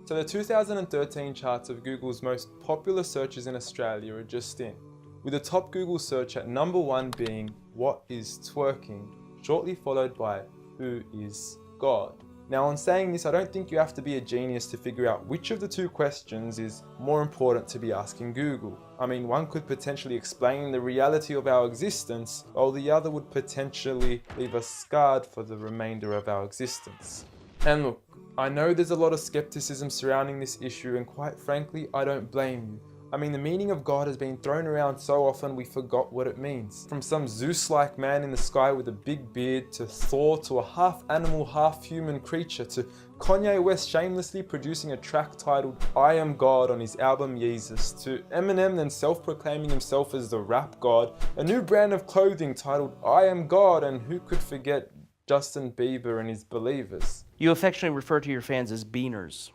So the 2013 charts of Google's most popular searches in Australia are just in, with the top Google search at number 1 being "What is twerking?", shortly followed by "Who is God?". Now, on saying this, I don't think you have to be a genius to figure out which of the two questions is more important to be asking Google. I mean, one could potentially explain the reality of our existence, while the other would potentially leave us scarred for the remainder of our existence. And look, I know there's a lot of skepticism surrounding this issue, and quite frankly, I don't blame you. I mean, the meaning of God has been thrown around so often we forgot what it means. From some Zeus-like man in the sky with a big beard, to Thor, to a half-animal, half-human creature, to Kanye West shamelessly producing a track titled "I Am God" on his album Yeezus, to EMINEM then self-proclaiming himself as the rap god, a new brand of clothing titled "I Am God", and who could forget Justin Bieber and his believers. You affectionately refer to your fans as beaners.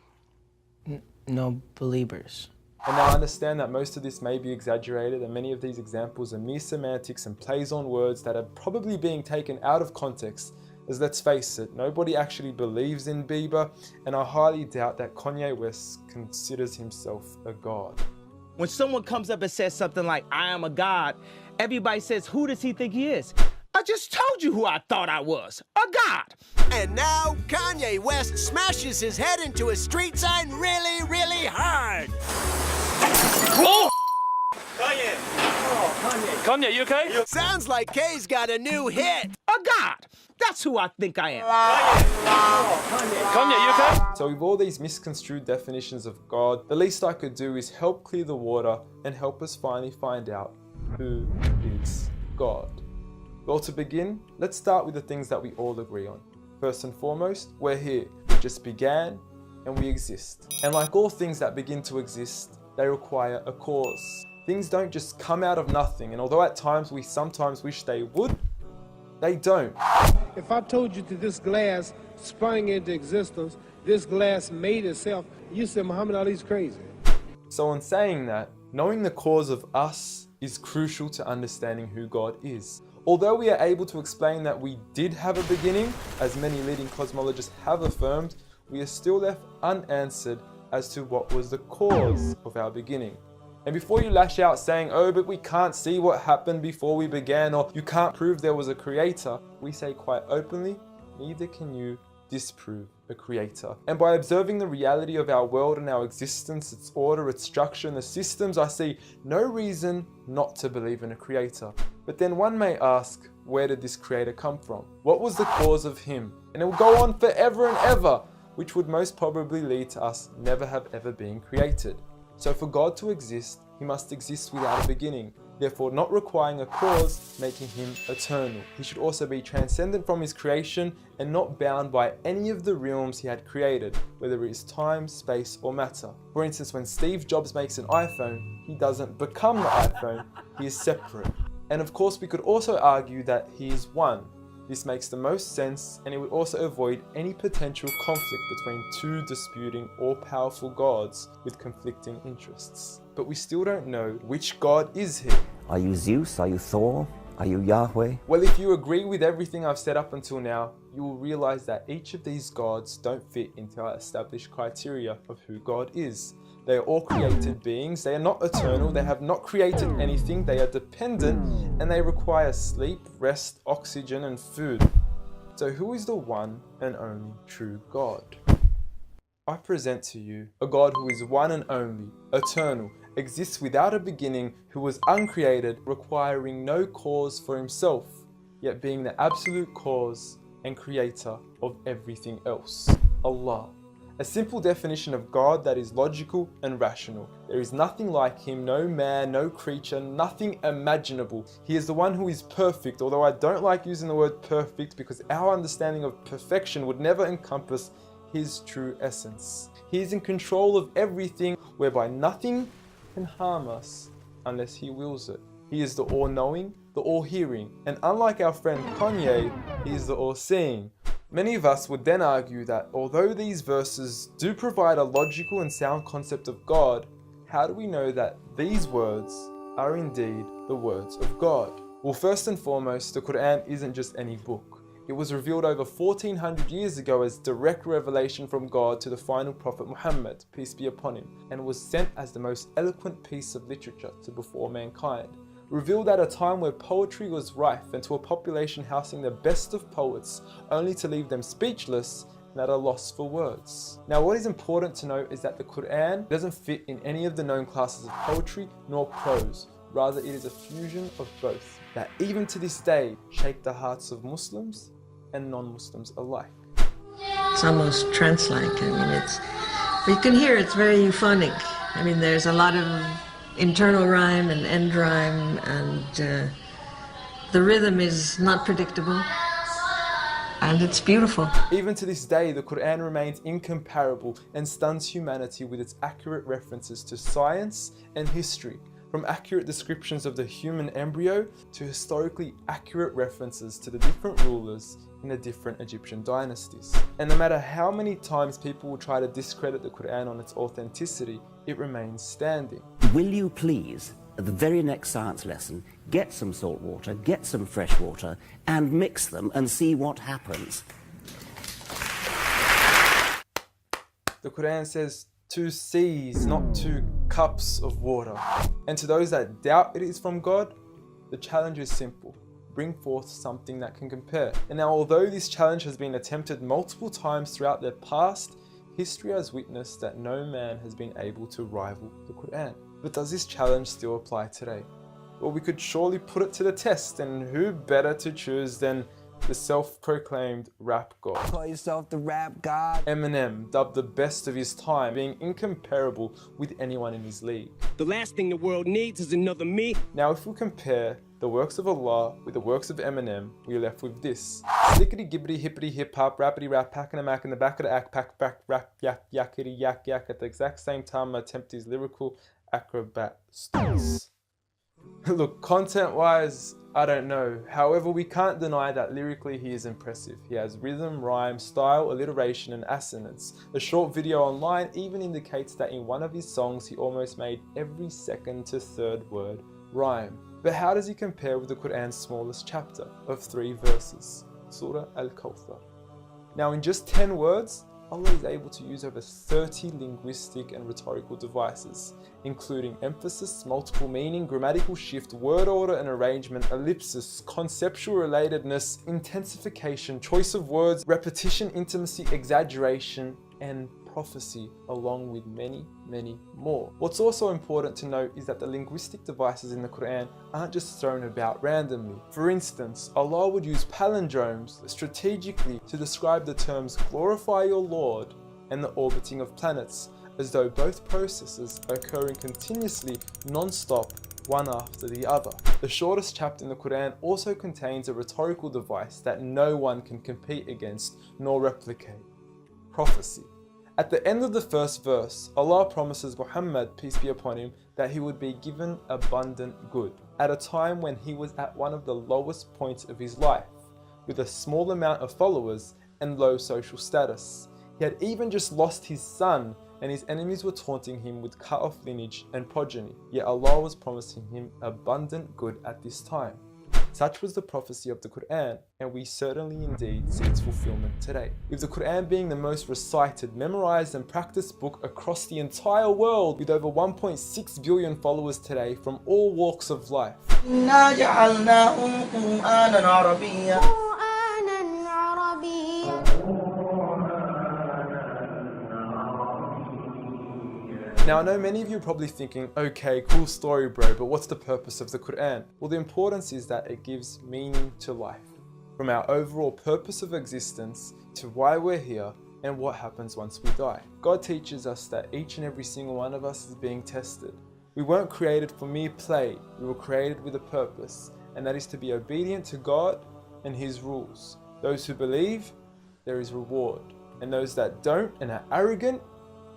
No, believers. And now I understand that most of this may be exaggerated, and many of these examples are mere semantics and plays on words that are probably being taken out of context, as let's face it, nobody actually believes in Bieber, and I highly doubt that Kanye West considers himself a god. When someone comes up and says something like, "I am a god," everybody says, "Who does he think he is?" I just told you who I thought I was, a god. And now Kanye West smashes his head into a street sign really, really hard. Oh! Kanye! Oh, Kanye, you okay? Sounds like Kay's got a new hit. A god. That's who I think I am. Kanye, you okay? So with all these misconstrued definitions of God, the least I could do is help clear the water and help us finally find out who is God. Well, to begin, let's start with the things that we all agree on. First and foremost, we're here. We just began and we exist. And like all things that begin to exist, they require a cause. Things don't just come out of nothing, and although at times we sometimes wish they would, they don't. If I told you that this glass sprang into existence, this glass made itself, you said Muhammad Ali's crazy. So in saying that, knowing the cause of us is crucial to understanding who God is. Although we are able to explain that we did have a beginning, as many leading cosmologists have affirmed, we are still left unanswered as to what was the cause of our beginning. And before you lash out saying, "Oh, but we can't see what happened before we began," or "you can't prove there was a creator," we say quite openly, neither can you disprove a creator. And by observing the reality of our world and our existence, its order, its structure, and the systems, I see no reason not to believe in a creator. But then one may ask, where did this creator come from? What was the cause of him? And it will go on forever and ever, which would most probably lead to us never have ever been created. So for God to exist, he must exist without a beginning, therefore not requiring a cause, making him eternal. He should also be transcendent from his creation and not bound by any of the realms he had created, whether it is time, space, or matter. For instance, when Steve Jobs makes an iPhone, he doesn't become the iPhone, he is separate. And of course, we could also argue that he is one. This makes the most sense, and it would also avoid any potential conflict between two disputing all-powerful gods with conflicting interests. But we still don't know which God is he. Are you Zeus? Are you Thor? Are you Yahweh? Well, if you agree with everything I've said up until now, you will realize that each of these gods don't fit into our established criteria of who God is. They are all created beings, they are not eternal, they have not created anything, they are dependent, and they require sleep, rest, oxygen, and food. So who is the one and only true God? I present to you a God who is one and only, eternal, exists without a beginning, who was uncreated, requiring no cause for himself, yet being the absolute cause and creator of everything else. Allah. A simple definition of God that is logical and rational. There is nothing like him, no man, no creature, nothing imaginable. He is the one who is perfect, although I don't like using the word perfect because our understanding of perfection would never encompass his true essence. He is in control of everything, whereby nothing can harm us unless he wills it. He is the all-knowing, the all-hearing, and unlike our friend Kanye, he is the all-seeing. Many of us would then argue that although these verses do provide a logical and sound concept of God, how do we know that these words are indeed the words of God? Well, first and foremost, the Quran isn't just any book. It was revealed over 1400 years ago as direct revelation from God to the final prophet Muhammad, peace be upon him, and was sent as the most eloquent piece of literature to before mankind. Revealed at a time where poetry was rife and to a population housing the best of poets, only to leave them speechless and at a loss for words. Now, what is important to note is that the Quran doesn't fit in any of the known classes of poetry nor prose. Rather, it is a fusion of both that even to this day shake the hearts of Muslims and non-Muslims alike. It's almost trance-like. I mean, you can hear it's very euphonic. I mean, there's a lot of internal rhyme and end rhyme, and the rhythm is not predictable, and it's beautiful. Even to this day, the Quran remains incomparable and stuns humanity with its accurate references to science and history, from accurate descriptions of the human embryo to historically accurate references to the different rulers in the different Egyptian dynasties. And no matter how many times people will try to discredit the Quran on its authenticity, it remains standing. Will you please, at the very next science lesson, get some salt water, get some fresh water, and mix them and see what happens? The Quran says 2 seas, not 2 cups of water. And to those that doubt it is from God, the challenge is simple. Bring forth something that can compare. And now, although this challenge has been attempted multiple times throughout the past, history has witnessed that no man has been able to rival the Quran. But does this challenge still apply today? Well, we could surely put it to the test, and who better to choose than the self-proclaimed rap god. Call yourself the rap god. EMINEM, dubbed the best of his time, being incomparable with anyone in his league. The last thing the world needs is another me. Now, if we compare the works of Allah with the works of EMINEM, we are left with this. Slickety gibbity hippity hip hop, rappity rap, packing a mac in the back of the act, pack back, rap, yak, yakety yak yak at the exact same time I attempt his lyrical acrobat stunts. Look, content-wise, I don't know. However, we can't deny that lyrically he is impressive. He has rhythm, rhyme, style, alliteration, and assonance. A short video online even indicates that in one of his songs he almost made every second to third word rhyme. But how does he compare with the Quran's smallest chapter of 3 verses, Surah Al-Kawthar? Now, in just 10 words, Allah is able to use over 30 linguistic and rhetorical devices, including emphasis, multiple meaning, grammatical shift, word order and arrangement, ellipsis, conceptual relatedness, intensification, choice of words, repetition, intimacy, exaggeration, and prophecy, along with many, many more. What's also important to note is that the linguistic devices in the Quran aren't just thrown about randomly. For instance, Allah would use palindromes strategically to describe the terms glorify your Lord and the orbiting of planets, as though both processes are occurring continuously, non-stop, one after the other. The shortest chapter in the Quran also contains a rhetorical device that no one can compete against nor replicate: prophecy. At the end of the first verse, Allah promises Muhammad, peace be upon him, that he would be given abundant good at a time when he was at one of the lowest points of his life, with a small amount of followers and low social status. He had even just lost his son, and his enemies were taunting him with cut-off lineage and progeny, yet Allah was promising him abundant good at this time. Such was the prophecy of the Quran, and we certainly indeed see its fulfillment today. With the Quran being the most recited, memorized and practiced book across the entire world, with over 1.6 billion followers today from all walks of life. Now, I know many of you are probably thinking, okay, cool story bro, but what's the purpose of the Quran? Well, the importance is that it gives meaning to life, from our overall purpose of existence to why we're here and what happens once we die. God teaches us that each and every single one of us is being tested. We weren't created for mere play, we were created with a purpose, and that is to be obedient to God and His rules. Those who believe, there is reward, and those that don't and are arrogant,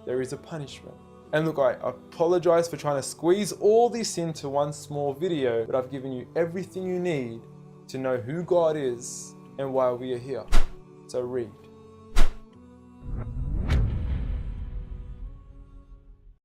there is a punishment. And look, I apologize for trying to squeeze all this into one small video, but I've given you everything you need to know who God is and why we are here. So read.